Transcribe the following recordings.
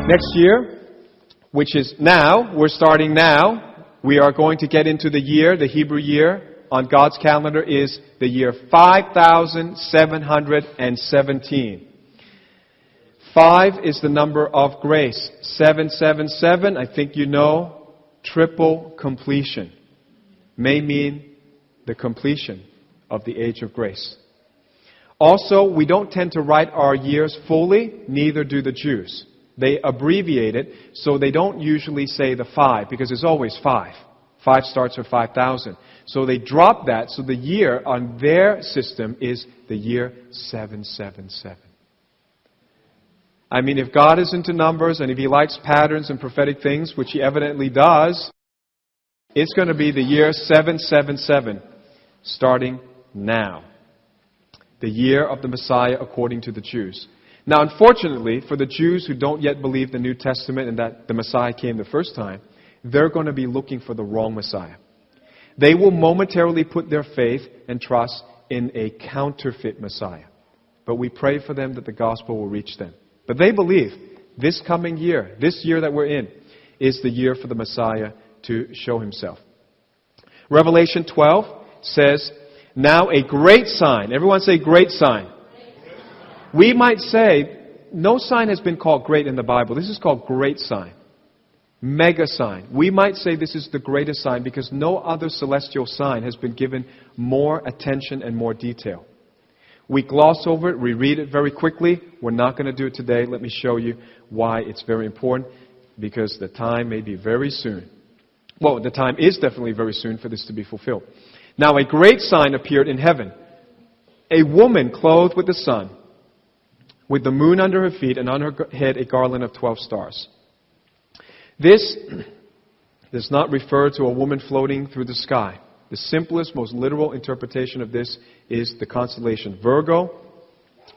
Next year, which is now, we're starting now, we are going to get into the year, the Hebrew year on God's calendar is the year 5717. 5 is the number of grace. 777, I think you know, triple completion. May mean the completion of the age of grace. Also, we don't tend to write our years fully, neither do the Jews. They abbreviate it, so they don't usually say the 5, because it's always 5. 5 starts with 5,000. So they drop that, so the year on their system is the year 777. I mean, if God is into numbers, and if He likes patterns and prophetic things, which He evidently does, it's going to be the year 777, starting now. The year of the Messiah according to the Jews. Now, unfortunately, for the Jews who don't yet believe the New Testament and that the Messiah came the first time, they're going to be looking for the wrong Messiah. They will momentarily put their faith and trust in a counterfeit Messiah. But we pray for them that the gospel will reach them. But they believe this coming year, this year that we're in, is the year for the Messiah to show Himself. Revelation 12 says, now a great sign. Everyone say great sign. We might say, no sign has been called great in the Bible. This is called great sign. Mega sign. We might say this is the greatest sign because no other celestial sign has been given more attention and more detail. We gloss over it. We read it very quickly. We're not going to do it today. Let me show you why it's very important. Because the time may be very soon. Well, the time is definitely very soon for this to be fulfilled. Now a great sign appeared in heaven. A woman clothed with the sun, with the moon under her feet, and on her head a garland of 12 stars. This does not refer to a woman floating through the sky. The simplest, most literal interpretation of this is the constellation Virgo,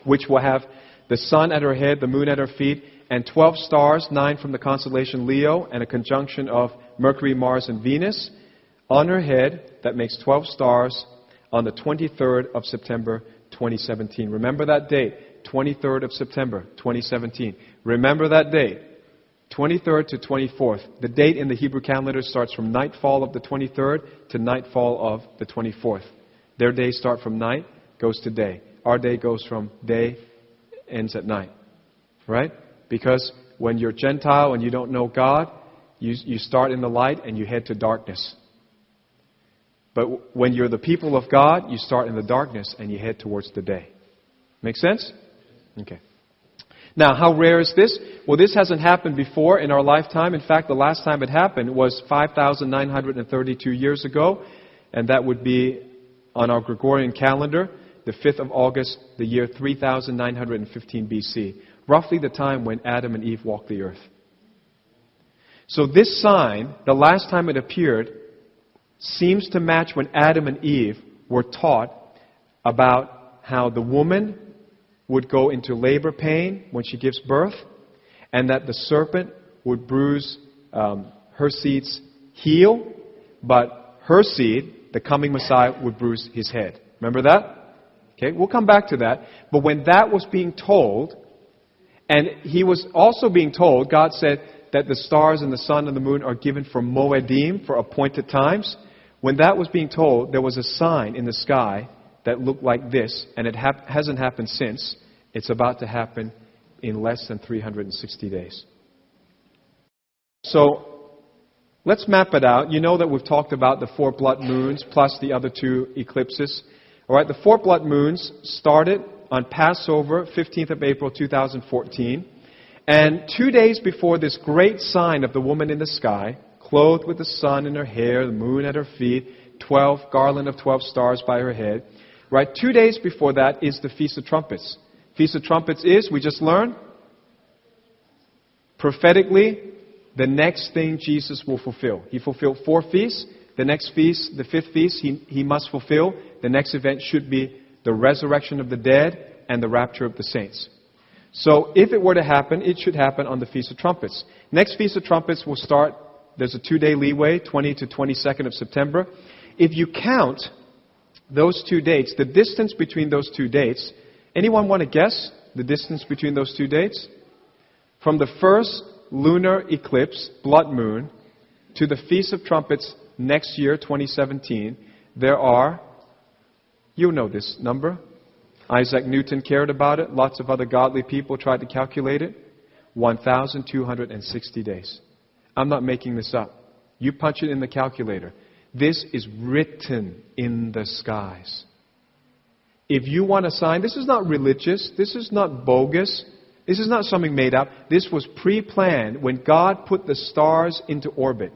which will have the sun at her head, the moon at her feet, and 12 stars, 9 from the constellation Leo, and a conjunction of Mercury, Mars, and Venus on her head. That makes 12 stars on the 23rd of September, 2017. Remember that date. 23rd of September, 2017. Remember that date, 23rd to 24th. The date in the Hebrew calendar starts from nightfall of the 23rd to nightfall of the 24th. Their days start from night, goes to day. Our day goes from day, ends at night. Right? Because when you're Gentile and you don't know God, you start in the light and you head to darkness. But when you're the people of God, you start in the darkness and you head towards the day. Make sense? Okay. Now, how rare is this? Well, this hasn't happened before in our lifetime. In fact, the last time it happened was 5,932 years ago, and that would be on our Gregorian calendar, the 5th of August, the year 3915 BC, roughly the time when Adam and Eve walked the earth. So this sign, the last time it appeared, seems to match when Adam and Eve were taught about how the woman would go into labor pain when she gives birth, and that the serpent would bruise her seed's heel, but her seed, the coming Messiah, would bruise his head. Remember that? Okay, we'll come back to that. But when that was being told, and he was also being told, God said that the stars and the sun and the moon are given for moedim, for appointed times. When that was being told, there was a sign in the sky that looked like this, and it hasn't happened since. It's about to happen in less than 360 days. So, let's map it out. You know that we've talked about the 4 blood moons plus the other 2 eclipses. All right, the 4 blood moons started on Passover, 15th of April, 2014. And 2 days before this great sign of the woman in the sky, clothed with the sun in her hair, the moon at her feet, garland of 12 stars by her head. Right, 2 days before that is the Feast of Trumpets. Feast of Trumpets is, we just learned, prophetically, the next thing Jesus will fulfill. He fulfilled 4 feasts. The next feast, the 5th feast, he must fulfill. The next event should be the resurrection of the dead and the rapture of the saints. So if it were to happen, it should happen on the Feast of Trumpets. Next Feast of Trumpets will start, there's a 2-day leeway, 20 to 22nd of September. If you count those 2 dates, the distance between those 2 dates, anyone want to guess the distance between those 2 dates? From the first lunar eclipse, blood moon, to the Feast of Trumpets next year, 2017, there are, you know this number. Isaac Newton cared about it. Lots of other godly people tried to calculate it. 1,260 days. I'm not making this up. You punch it in the calculator. This is written in the skies. If you want a sign, this is not religious. This is not bogus. This is not something made up. This was pre-planned when God put the stars into orbit.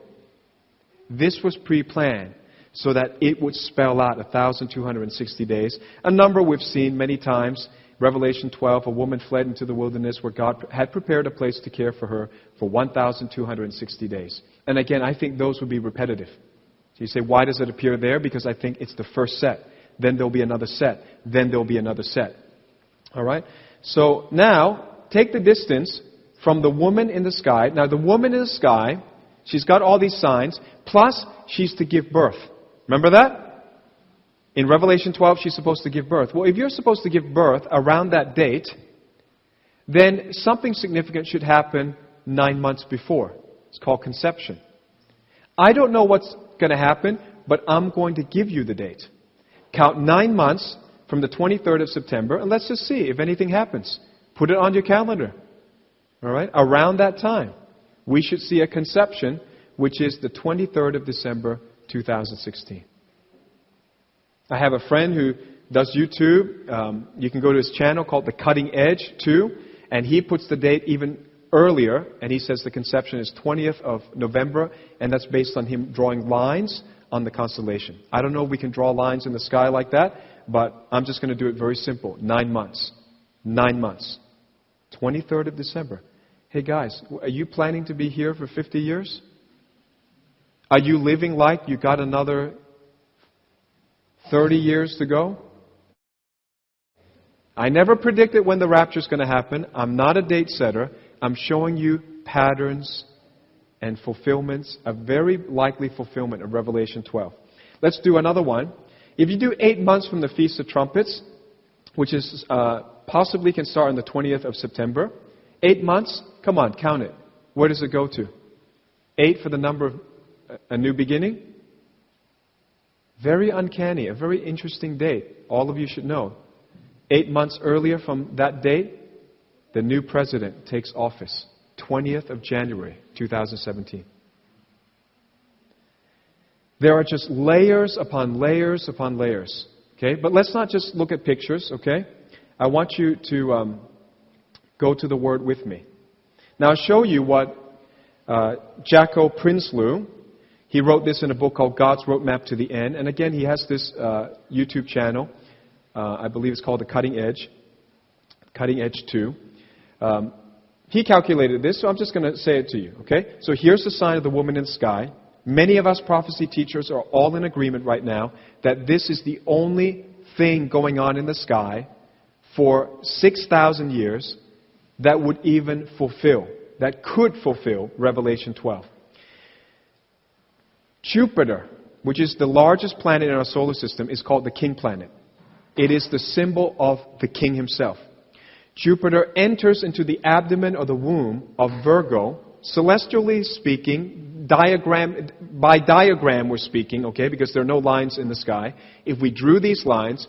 This was pre-planned so that it would spell out 1,260 days. A number we've seen many times. Revelation 12, a woman fled into the wilderness where God had prepared a place to care for her for 1,260 days. And again, I think those would be repetitive. So you say, why does it appear there? Because I think it's the first set. Then there'll be another set. Then there'll be another set. All right? So now, take the distance from the woman in the sky. Now, the woman in the sky, she's got all these signs, plus she's to give birth. Remember that? In Revelation 12, she's supposed to give birth. Well, if you're supposed to give birth around that date, then something significant should happen 9 months before. It's called conception. I don't know what's going to happen, but I'm going to give you the date. Count 9 months from the 23rd of September, and let's just see if anything happens. Put it on your calendar. All right? Around that time, we should see a conception, which is the 23rd of December, 2016. I have a friend who does YouTube. You can go to his channel called The Cutting Edge too, and he puts the date even earlier, and he says the conception is 20th of November, and that's based on him drawing lines on the constellation. I don't know if we can draw lines in the sky like that, but I'm just going to do it very simple. 9 months. 9 months. 23rd of December. Hey guys, are you planning to be here for 50 years? Are you living like you got another 30 years to go? I never predicted when the rapture is going to happen. I'm not a date setter. I'm showing you patterns and fulfillments, a very likely fulfillment of Revelation 12. Let's do another one. If you do 8 months from the Feast of Trumpets, which is possibly can start on the 20th of September, 8 months, come on, count it. Where does it go to? 8 for the number of a new beginning? Very uncanny, a very interesting date. All of you should know. 8 months earlier from that date, the new president takes office. 20th of January, 2017. There are just layers upon layers upon layers. Okay? But let's not just look at pictures, okay? I want you to go to the Word with me. Now I'll show you what Jacko Prinsloo, he wrote this in a book called God's Roadmap to the End. And again, he has this YouTube channel. I believe it's called The Cutting Edge. Cutting Edge 2. He calculated this, so I'm just going to say it to you. Okay? So here's the sign of the woman in the sky. Many of us prophecy teachers are all in agreement right now that this is the only thing going on in the sky for 6,000 years that would even fulfill, that could fulfill Revelation 12. Jupiter, which is the largest planet in our solar system, is called the king planet. It is the symbol of the king himself. Jupiter enters into the abdomen or the womb of Virgo, celestially speaking, by diagram we're speaking, okay, because there are no lines in the sky. If we drew these lines,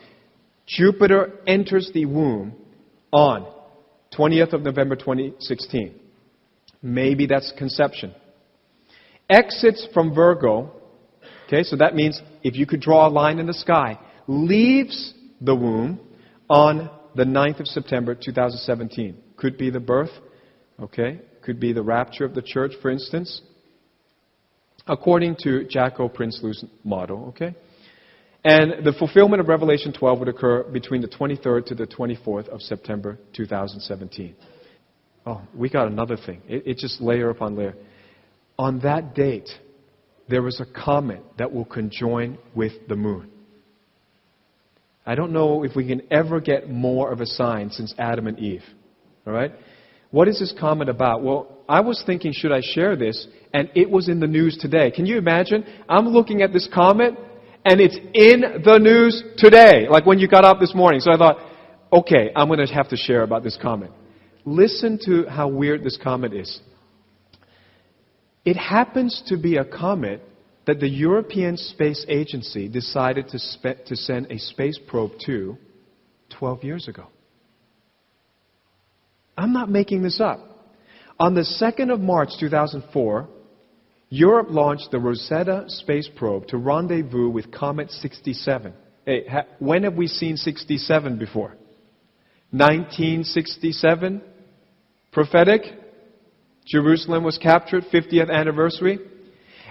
Jupiter enters the womb on 20th of November 2016. Maybe that's conception. Exits from Virgo, okay, so that means if you could draw a line in the sky, leaves the womb on the 9th of September 2017. Could be the birth, okay, could be the rapture of the church, for instance, according to Jacko Prinsloo's model, okay? And the fulfillment of Revelation 12 would occur between the 23rd to the 24th of September 2017. Oh, we got another thing. It just layer upon layer. On that date, there was a comet that will conjoin with the moon. I don't know if we can ever get more of a sign since Adam and Eve. All right? What is this comet about? Well, I was thinking, should I share this? And it was in the news today. Can you imagine? I'm looking at this comet, and it's in the news today, like when you got up this morning. So I thought, okay, I'm going to have to share about this comet. Listen to how weird this comet is. It happens to be a comet that the European Space Agency decided to send a space probe to 12 years ago. I'm not making this up. On the 2nd of March 2004, Europe launched the Rosetta space probe to rendezvous with Comet 67. Hey, when have we seen 67 before? 1967? Prophetic? Jerusalem was captured, 50th anniversary.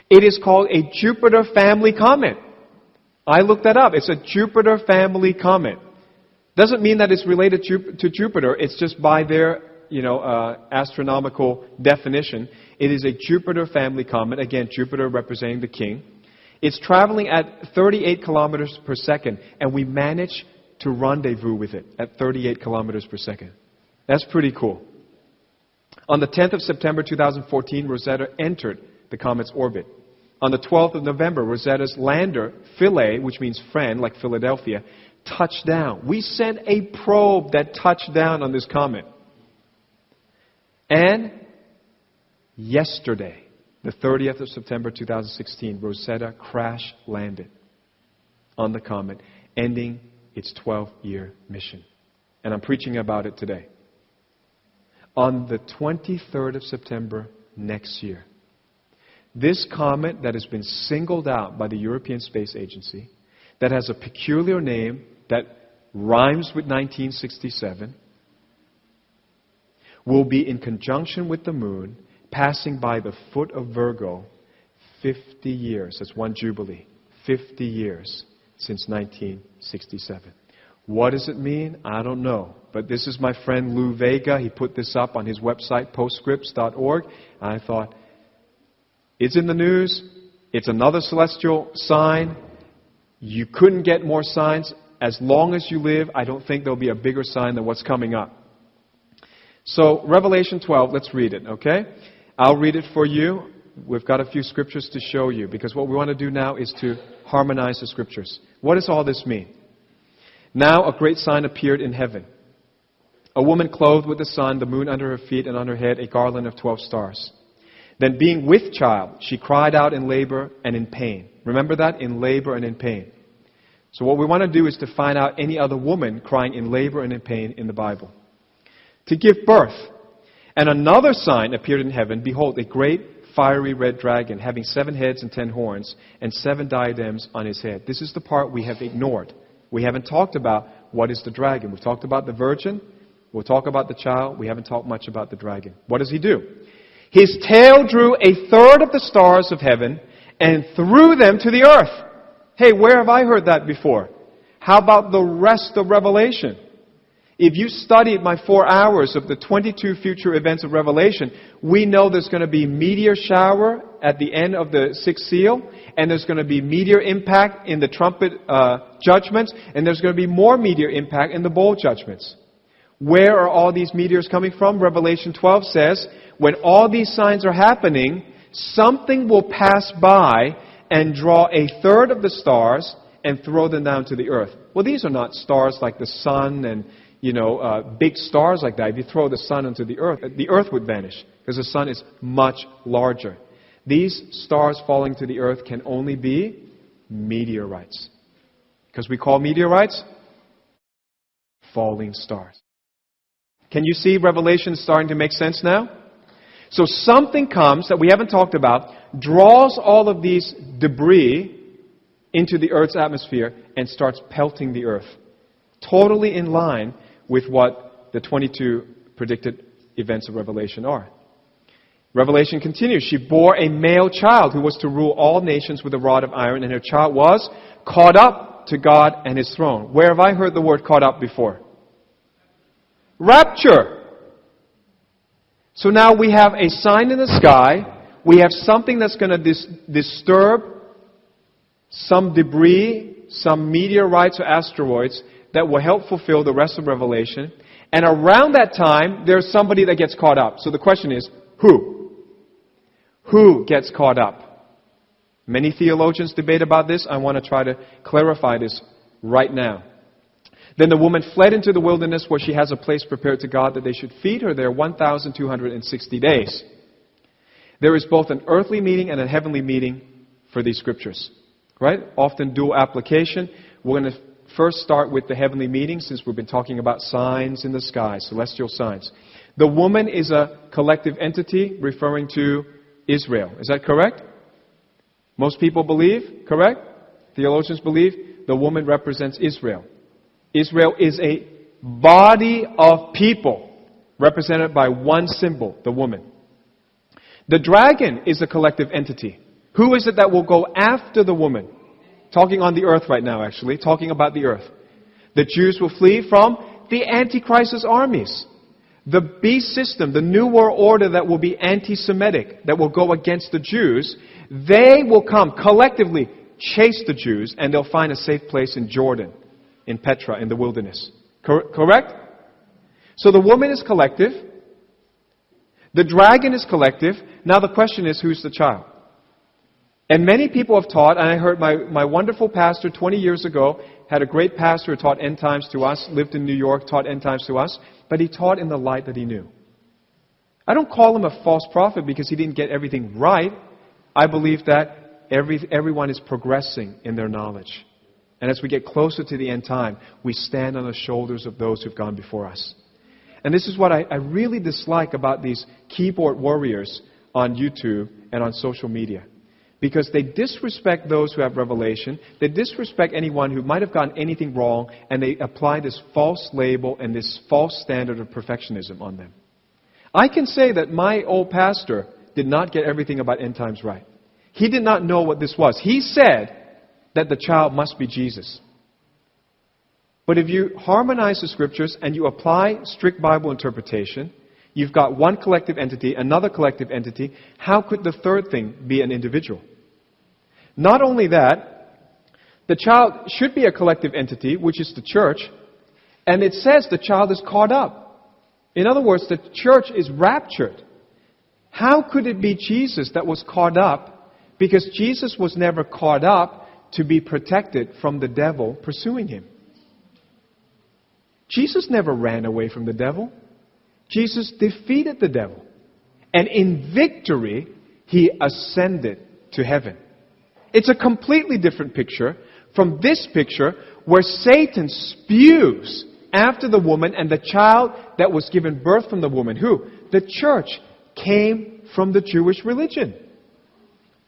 It is called a Jupiter family comet. I looked that up. It's a Jupiter family comet. Doesn't mean that it's related to Jupiter. It's just by their, astronomical definition. It is a Jupiter family comet. Again, Jupiter representing the king. It's traveling at 38 kilometers per second, and we managed to rendezvous with it at 38 kilometers per second. That's pretty cool. On the 10th of September 2014, Rosetta entered the comet's orbit. On the 12th of November, Rosetta's lander, Philae, which means friend, like Philadelphia, touched down. We sent a probe that touched down on this comet. And yesterday, the 30th of September 2016, Rosetta crash landed on the comet, ending its 12-year mission. And I'm preaching about it today. On the 23rd of September next year, this comet that has been singled out by the European Space Agency, that has a peculiar name that rhymes with 1967, will be in conjunction with the moon, passing by the foot of Virgo 50 years. That's one jubilee. 50 years since 1967. What does it mean? I don't know. But this is my friend Lou Vega. He put this up on his website, postscripts.org. I thought, it's in the news. It's another celestial sign. You couldn't get more signs. As long as you live, I don't think there'll be a bigger sign than what's coming up. So, Revelation 12, let's read it, okay? I'll read it for you. We've got a few scriptures to show you, because what we want to do now is to harmonize the scriptures. What does all this mean? Now a great sign appeared in heaven. A woman clothed with the sun, the moon under her feet, and on her head a garland of 12 stars. Then being with child, she cried out in labor and in pain. Remember that? In labor and in pain. So what we want to do is to find out any other woman crying in labor and in pain in the Bible. To give birth. And another sign appeared in heaven. Behold, a great fiery red dragon, having 7 heads and 10 horns, and 7 diadems on his head. This is the part we have ignored. We haven't talked about what is the dragon. We've talked about the virgin. We'll talk about the child. We haven't talked much about the dragon. What does he do? His tail drew 1/3 of the stars of heaven and threw them to the earth. Hey, where have I heard that before? How about the rest of Revelation? If you studied my 4 hours of the 22 future events of Revelation, we know there's going to be meteor shower at the end of the 6th seal, and there's going to be meteor impact in the trumpet judgments, and there's going to be more meteor impact in the bowl judgments. Where are all these meteors coming from? Revelation 12 says, when all these signs are happening, something will pass by and draw 1/3 of the stars and throw them down to the earth. Well, these are not stars like the sun and big stars like that. If you throw the sun into the earth would vanish, because the sun is much larger. These stars falling to the earth can only be meteorites. Because we call meteorites falling stars. Can you see Revelation starting to make sense now? So something comes that we haven't talked about, draws all of these debris into the earth's atmosphere and starts pelting the earth. Totally in line with what the 22 predicted events of Revelation are. Revelation continues. She bore a male child who was to rule all nations with a rod of iron, and her child was caught up to God and His throne. Where have I heard the word caught up before? Rapture. So now we have a sign in the sky. We have something that's going to disturb some debris, some meteorites or asteroids that will help fulfill the rest of Revelation. And around that time, there's somebody that gets caught up. So the question is, who? Who gets caught up? Many theologians debate about this. I want to try to clarify this right now. Then the woman fled into the wilderness, where she has a place prepared to God that they should feed her there 1,260 days. There is both an earthly meaning and a heavenly meaning for these scriptures. Right? Often dual application. We're going to first start with the heavenly meaning since we've been talking about signs in the sky, celestial signs. The woman is a collective entity referring to Israel. Is that correct? Most people believe, correct? Theologians believe the woman represents Israel. Israel is a body of people represented by one symbol, the woman. The dragon is a collective entity. Who is it that will go after the woman? Talking on the earth right now, actually. Talking about the earth. The Jews will flee from the Antichrist's armies. The beast system, the New World Order that will be anti-Semitic, that will go against the Jews, they will come collectively, chase the Jews, and they'll find a safe place in Jordan, in Petra, in the wilderness. Correct? So the woman is collective. The dragon is collective. Now the question is, who's the child? And many people have taught, and I heard my wonderful pastor 20 years ago, had a great pastor who taught end times to us, lived in New York, taught end times to us, but he taught in the light that he knew. I don't call him a false prophet because he didn't get everything right. I believe that everyone is progressing in their knowledge. And as we get closer to the end time, we stand on the shoulders of those who've gone before us. And this is what I really dislike about these keyboard warriors on YouTube and on social media. Because they disrespect those who have revelation. They disrespect anyone who might have gotten anything wrong. And they apply this false label and this false standard of perfectionism on them. I can say that my old pastor did not get everything about end times right. He did not know what this was. He said that the child must be Jesus. But if you harmonize the scriptures and you apply strict Bible interpretation, you've got one collective entity, another collective entity. How could the third thing be an individual? Not only that, the child should be a collective entity, which is the church, and it says the child is caught up. In other words, the church is raptured. How could it be Jesus that was caught up? Because Jesus was never caught up to be protected from the devil pursuing him. Jesus never ran away from the devil. Jesus defeated the devil. And in victory, he ascended to heaven. It's a completely different picture from this picture where Satan spews after the woman and the child that was given birth from the woman. Who? The church came from the Jewish religion.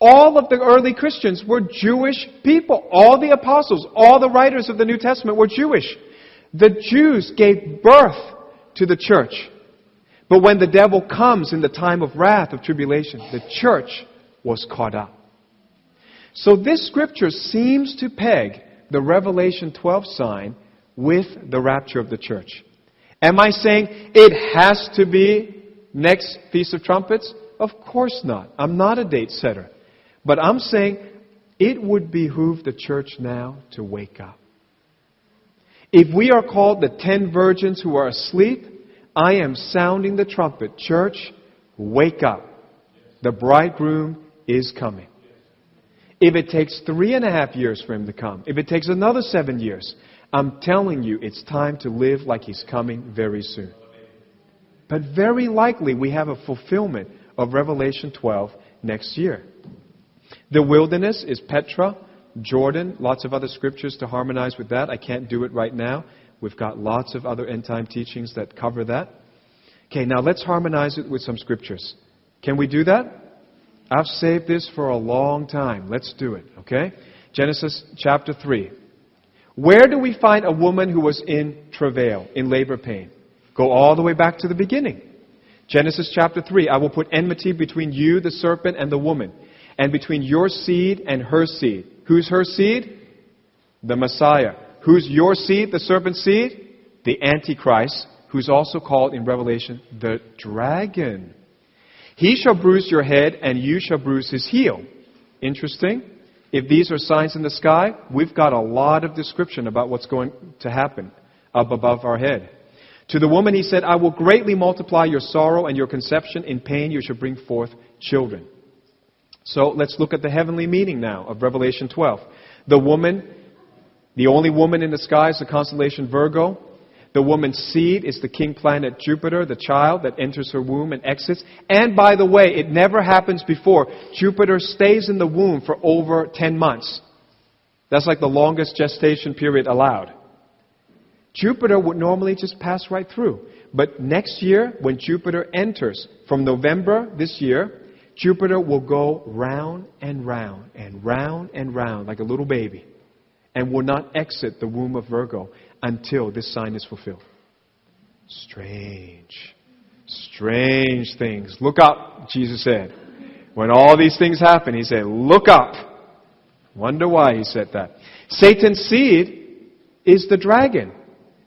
All of the early Christians were Jewish people. All the apostles, all the writers of the New Testament were Jewish. The Jews gave birth to the church. But when the devil comes in the time of wrath, of tribulation, the church was caught up. So this scripture seems to peg the Revelation 12 sign with the rapture of the church. Am I saying it has to be next Feast of Trumpets? Of course not. I'm not a date setter. But I'm saying it would behoove the church now to wake up. If we are called the 10 virgins who are asleep, I am sounding the trumpet. Church, wake up. The bridegroom is coming. If it takes 3.5 years for him to come, if it takes another 7 years, I'm telling you, it's time to live like he's coming very soon. But very likely we have a fulfillment of Revelation 12 next year. The wilderness is Petra, Jordan, lots of other scriptures to harmonize with that. I can't do it right now. We've got lots of other end-time teachings that cover that. Okay, now let's harmonize it with some scriptures. Can we do that? I've saved this for a long time. Let's do it, okay? Genesis chapter 3. Where do we find a woman who was in travail, in labor pain? Go all the way back to the beginning. Genesis chapter 3. I will put enmity between you, the serpent, and the woman, and between your seed and her seed. Who's her seed? The Messiah. Who's your seed, the serpent's seed? The Antichrist, who's also called in Revelation the dragon. He shall bruise your head, and you shall bruise his heel. Interesting. If these are signs in the sky, we've got a lot of description about what's going to happen up above our head. To the woman he said, I will greatly multiply your sorrow and your conception. In pain you shall bring forth children. So let's look at the heavenly meaning now of Revelation 12. The woman, the only woman in the sky is the constellation Virgo. The woman's seed is the king planet Jupiter, the child that enters her womb and exits. And by the way, it never happens before. Jupiter stays in the womb for over 10 months. That's like the longest gestation period allowed. Jupiter would normally just pass right through. But next year, when Jupiter enters, from November this year, Jupiter will go round and round and round and round like a little baby and will not exit the womb of Virgo until this sign is fulfilled. Strange. Strange things. Look up, Jesus said. When all these things happen, He said, look up. Wonder why He said that. Satan's seed is the dragon.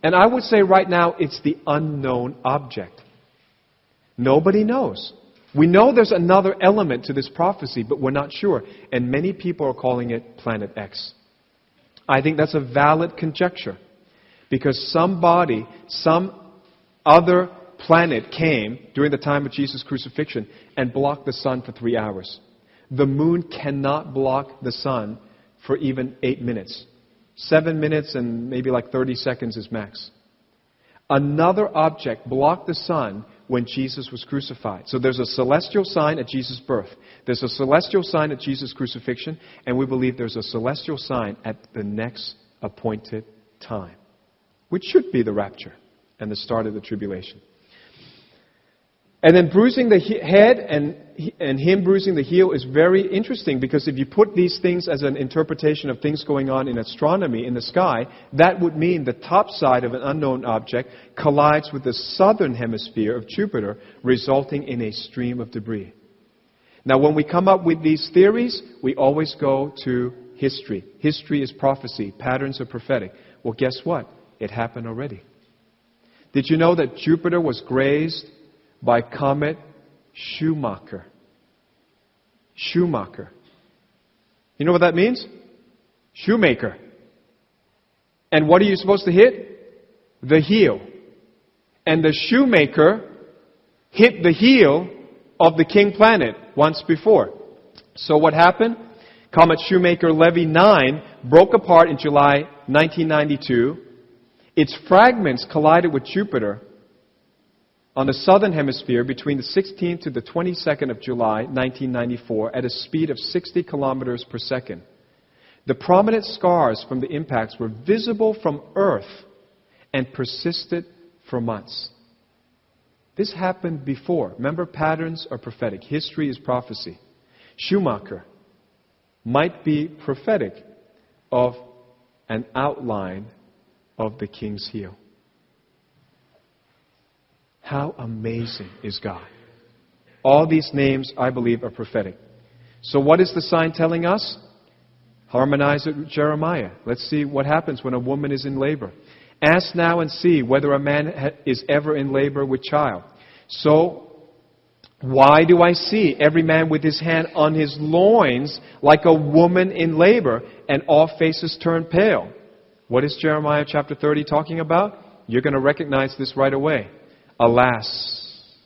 And I would say right now it's the unknown object. Nobody knows. We know there's another element to this prophecy, but we're not sure. And many people are calling it Planet X. I think that's a valid conjecture. Because somebody, some other planet came during the time of Jesus' crucifixion and blocked the sun for 3 hours. The moon cannot block the sun for even 8 minutes. 7 minutes and maybe like 30 seconds is max. Another object blocked the sun when Jesus was crucified. So there's a celestial sign at Jesus' birth. There's a celestial sign at Jesus' crucifixion. And we believe there's a celestial sign at the next appointed time, which should be the rapture and the start of the tribulation. And then bruising the head and Him bruising the heel is very interesting, because if you put these things as an interpretation of things going on in astronomy in the sky, that would mean the top side of an unknown object collides with the southern hemisphere of Jupiter, resulting in a stream of debris. Now, when we come up with these theories, we always go to history. History is prophecy. Patterns are prophetic. Well, guess what? It happened already. Did you know that Jupiter was grazed by comet Schumacher? Schumacher. You know what that means? Shoemaker. And what are you supposed to hit? The heel. And the shoemaker hit the heel of the king planet once before. So what happened? Comet Shoemaker-Levy 9 broke apart in July 1992. Its fragments collided with Jupiter on the southern hemisphere between the 16th to the 22nd of July 1994 at a speed of 60 kilometers per second. The prominent scars from the impacts were visible from Earth and persisted for months. This happened before. Remember, patterns are prophetic. History is prophecy. Schumacher might be prophetic of an outline of the king's heel. How amazing is God? All these names, I believe, are prophetic. So what is the sign telling us? Harmonize it with Jeremiah. Let's see what happens when a woman is in labor. Ask now and see whether a man is ever in labor with child. So, why do I see every man with his hand on his loins like a woman in labor, and all faces turn pale? What is Jeremiah chapter 30 talking about? You're going to recognize this right away. Alas,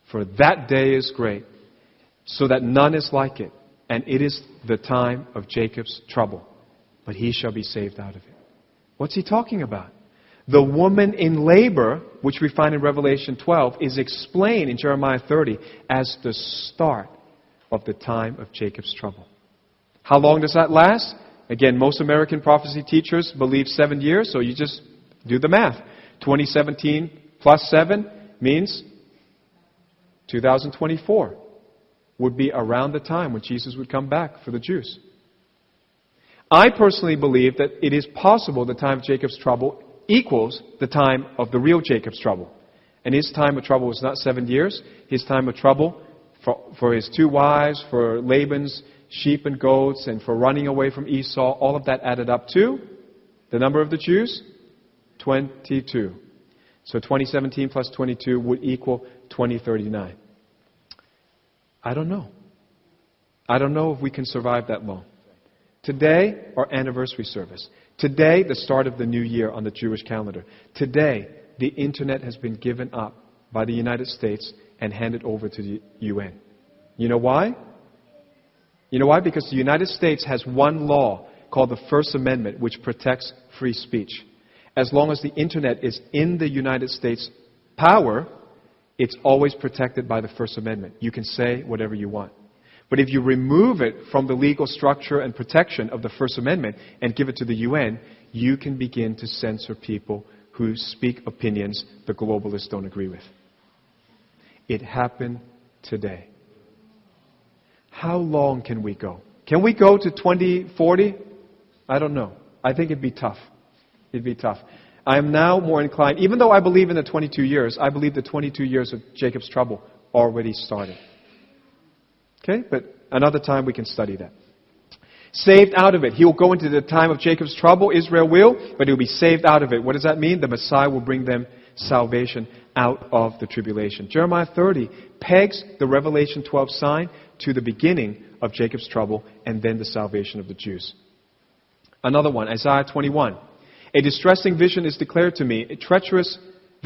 for that day is great, so that none is like it, and it is the time of Jacob's trouble, but he shall be saved out of it. What's he talking about? The woman in labor, which we find in Revelation 12, is explained in Jeremiah 30 as the start of the time of Jacob's trouble. How long does that last? Again, most American prophecy teachers believe 7 years, so you just do the math. 2017 plus 7 means 2024 would be around the time when Jesus would come back for the Jews. I personally believe that it is possible the time of Jacob's trouble equals the time of the real Jacob's trouble. And his time of trouble was not 7 years. His time of trouble for his 2 wives, for Laban's sheep and goats, and for running away from Esau, all of that added up to the number of the Jews? 22. So 2017 plus 22 would equal 2039. I don't know. I don't know if we can survive that long. Today, our anniversary service. Today, the start of the new year on the Jewish calendar. Today, the internet has been given up by the United States and handed over to the UN. You know why? You know why? Because the United States has one law called the First Amendment, which protects free speech. As long as the internet is in the United States power, it's always protected by the First Amendment. You can say whatever you want. But if you remove it from the legal structure and protection of the First Amendment and give it to the UN, you can begin to censor people who speak opinions the globalists don't agree with. It happened today. How long can we go? Can we go to 2040? I don't know. I think it'd be tough. It'd be tough. I am now more inclined, even though I believe in the 22 years, I believe the 22 years of Jacob's trouble already started. Okay? But another time we can study that. Saved out of it. He will go into the time of Jacob's trouble, Israel will, but he will be saved out of it. What does that mean? The Messiah will bring them salvation out of the tribulation. Jeremiah 30 pegs the Revelation 12 sign to the beginning of Jacob's trouble and then the salvation of the Jews. Another one, Isaiah 21. A distressing vision is declared to me. The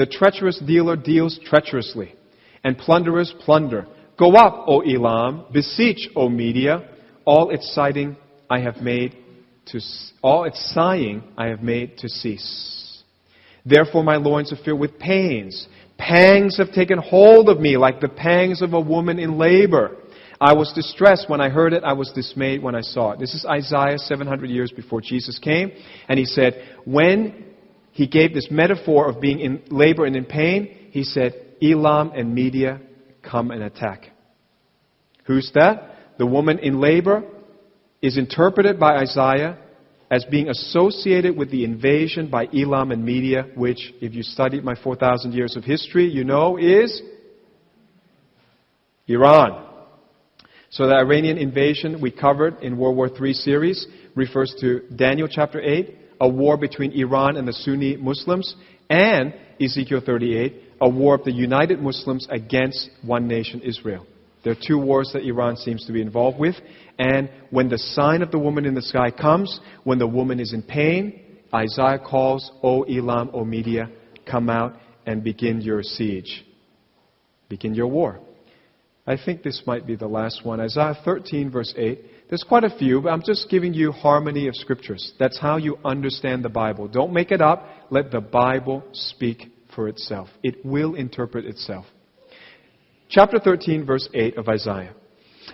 treacherous dealer deals treacherously, and plunderers plunder. Go up, O Elam, beseech, O Media, all its sighing I have made to cease. Therefore my loins are filled with pains. Pangs have taken hold of me like the pangs of a woman in labor. I was distressed when I heard it. I was dismayed when I saw it. This is Isaiah 700 years before Jesus came. And he said, when he gave this metaphor of being in labor and in pain, he said, Elam and Media come and attack. Who's that? The woman in labor is interpreted by Isaiah as being associated with the invasion by Elam and Media, which, if you studied my 4,000 years of history, you know is Iran. So the Iranian invasion we covered in World War III series refers to Daniel chapter 8, a war between Iran and the Sunni Muslims, and Ezekiel 38, a war of the united Muslims against one nation, Israel. There are two wars that Iran seems to be involved with. And when the sign of the woman in the sky comes, when the woman is in pain, Isaiah calls, O Elam, O Media, come out and begin your siege. Begin your war. I think this might be the last one. Isaiah 13, verse 8. There's quite a few, but I'm just giving you harmony of scriptures. That's how you understand the Bible. Don't make it up. Let the Bible speak for itself. It will interpret itself. Chapter 13, verse 8 of Isaiah.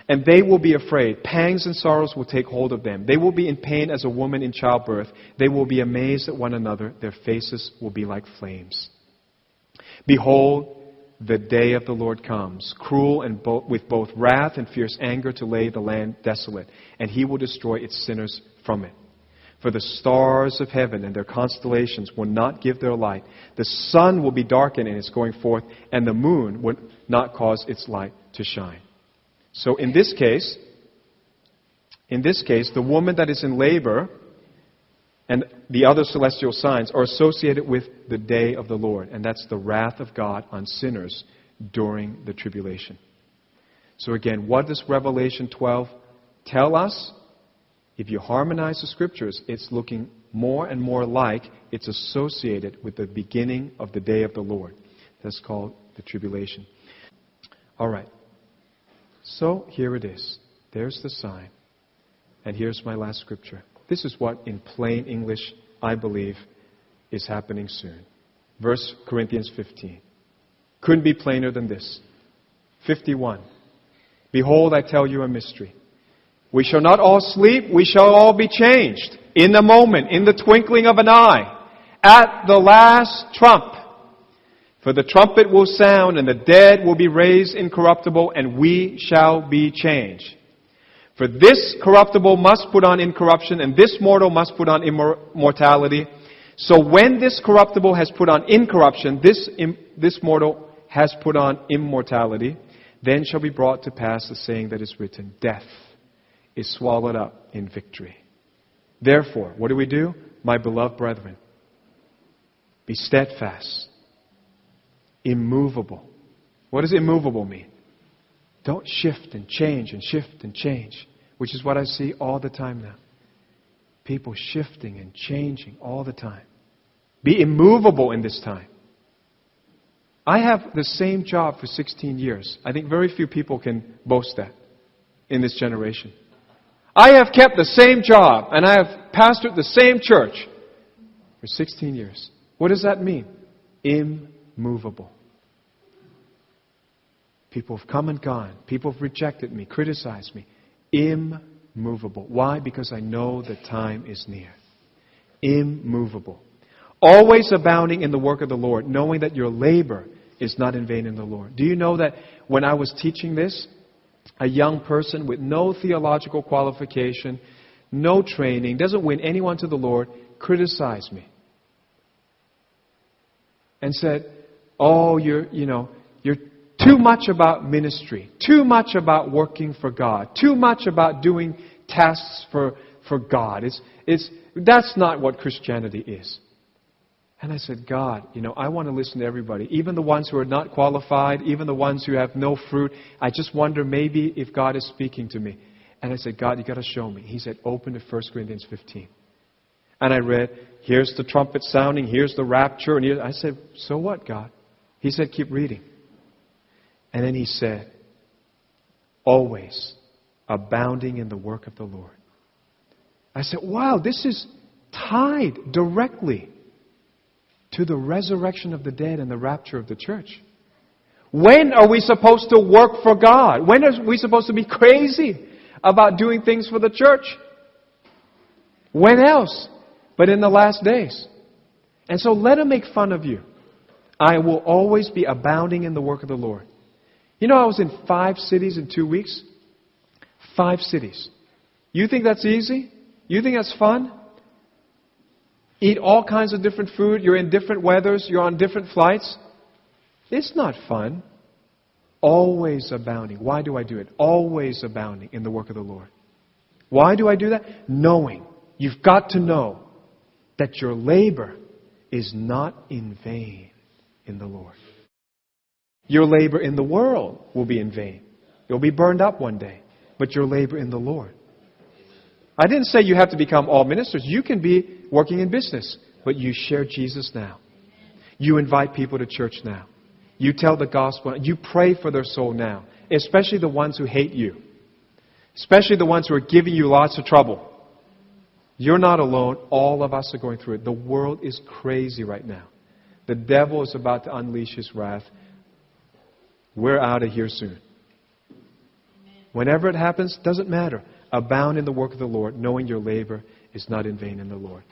And they will be afraid. Pangs and sorrows will take hold of them. They will be in pain as a woman in childbirth. They will be amazed at one another. Their faces will be like flames. Behold, the day of the Lord comes, cruel and with both wrath and fierce anger to lay the land desolate. And He will destroy its sinners from it. For the stars of heaven and their constellations will not give their light. The sun will be darkened in its going forth, and the moon will not cause its light to shine. So in this case, the woman that is in labor and the other celestial signs are associated with the day of the Lord. And that's the wrath of God on sinners during the tribulation. So again, what does Revelation 12 tell us? If you harmonize the scriptures, it's looking more and more like it's associated with the beginning of the day of the Lord. That's called the tribulation. All right. So here it is. There's the sign. And here's my last scripture. This is what, in plain English, I believe is happening soon. 1 Corinthians 15. Couldn't be plainer than this. 51. Behold, I tell you a mystery. We shall not all sleep, we shall all be changed. In a moment, in the twinkling of an eye, at the last trump. For the trumpet will sound, and the dead will be raised incorruptible, and we shall be changed. For this corruptible must put on incorruption, and this mortal must put on immortality. So when this corruptible has put on incorruption, this mortal has put on immortality, then shall be brought to pass the saying that is written, death is swallowed up in victory. Therefore, what do? My beloved brethren, be steadfast, immovable. What does immovable mean? Don't shift and change, which is what I see all the time now. People shifting and changing all the time. Be immovable in this time. I have the same job for 16 years. I think very few people can boast that in this generation. I have kept the same job, and I have pastored the same church. For 16 years. What does that mean? Immovable. People have come and gone. People have rejected me, criticized me. Immovable. Why? Because I know the time is near. Immovable. Always abounding in the work of the Lord, knowing that your labor is not in vain in the Lord. Do you know that when I was teaching this, a young person with no theological qualification, no training, doesn't win anyone to the Lord, criticized me. And said, oh, you're too much about ministry, too much about working for God, too much about doing tasks for God. That's not what Christianity is. And I said, God, I want to listen to everybody, even the ones who are not qualified, even the ones who have no fruit. I just wonder maybe if God is speaking to me. And I said, God, you got to show me. He said, open to 1 Corinthians 15. And I read, here's the trumpet sounding, here's the rapture. And I said, so what, God? He said, keep reading. And then he said, always abounding in the work of the Lord. I said, wow, this is tied directly to the resurrection of the dead and the rapture of the church. When are we supposed to work for God? When are we supposed to be crazy about doing things for the church? When else but in the last days? And so let him make fun of you. I will always be abounding in the work of the Lord. I was in 5 cities in 2 weeks. 5 cities. You think that's easy? You think that's fun? Eat all kinds of different food. You're in different weathers. You're on different flights. It's not fun. Always abounding. Why do I do it? Always abounding in the work of the Lord. Why do I do that? Knowing. You've got to know that your labor is not in vain in the Lord. Your labor in the world will be in vain. You'll be burned up one day. But your labor in the Lord. I didn't say you have to become all ministers. You can be working in business. But you share Jesus now. You invite people to church now. You tell the gospel. You pray for their soul now. Especially the ones who hate you. Especially the ones who are giving you lots of trouble. You're not alone. All of us are going through it. The world is crazy right now. The devil is about to unleash his wrath. We're out of here soon. Whenever it happens, doesn't matter. Abound in the work of the Lord, knowing your labor is not in vain in the Lord.